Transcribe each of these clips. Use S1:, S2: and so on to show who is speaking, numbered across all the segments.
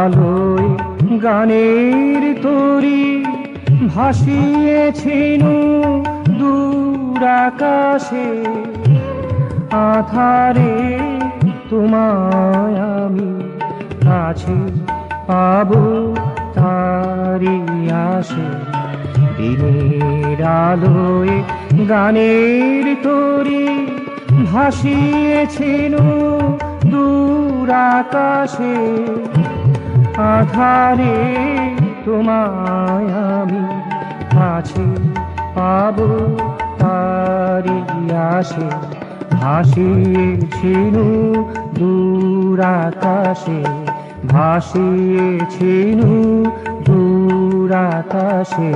S1: আলোয় গানের তরি ভাসিয়েছিল দূর আকাশে। আধারে তোমায় আমি কাছে পাবো তারি আসে। দিনের আলোয় গানের তরি ভাসিয়েছিল দূর আকাশে। আধারে তোমায় আমি কাছে পাবো তারি আসে। ভাসিয়েছিল দূর আকাশে, ভাসিয়েছিল দূর আকাশে।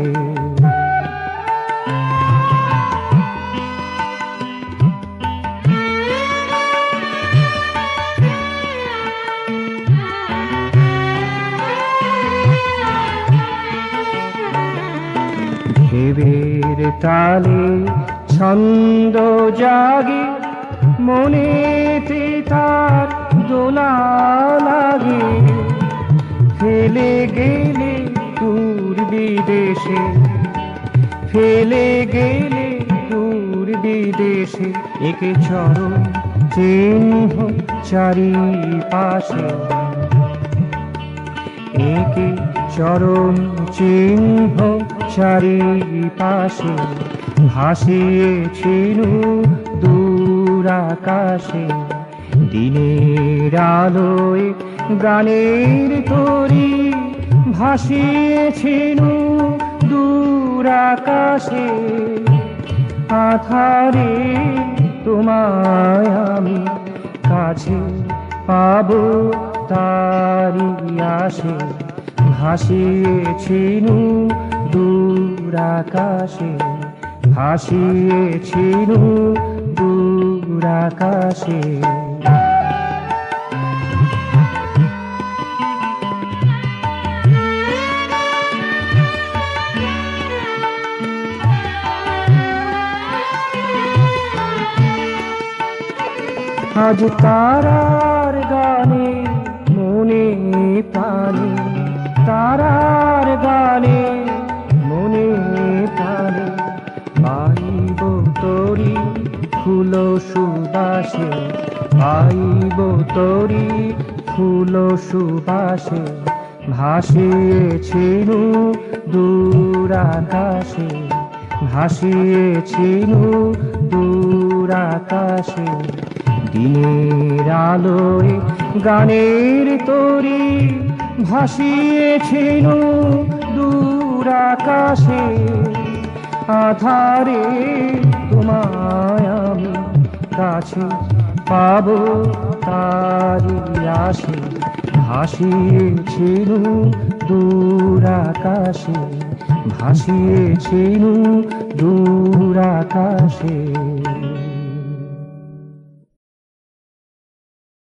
S1: ঢেবের তালে ছন্দ জাগে, মনেতে তার দোলা লাগে। ফেলে গেলে দূর বিদেশে, ফেলে গেলে দূর বিদেশে। একে চরণ চিহ্ন চারিপাশে, একে চরণ চিহ্ন চারিপাশে। ভাসিয়েছিল দূর আকাশে। দিনের আলোয় গানের তরি ভাসিয়েছিল দূর আকাশে। আধারে তোমায় আমি কাছে পাবো তারি আসে। ভাসিয়েছিল দূর আকাশে, ভাসিয়েছিল দূর আকাশে। আজ তারার গানে মনে প্রাণে, তারার গানে মনে প্রাণে। পাইব তরি ফুল সুবাসে, পাইব তরি ফুল সুবাসে। ভাসিয়েছিল দূর আকাশে, ভাসিয়েছিল দূর আকাশে। দিনের আলোয় গানের তরি ভাসিয়েছিল দূর আকাশে। আধারে তোমায় আমি কাছে পাবো তারি আসে। ভাসিয়েছিল দূর আকাশে, ভাসিয়েছিল দূর আকাশে।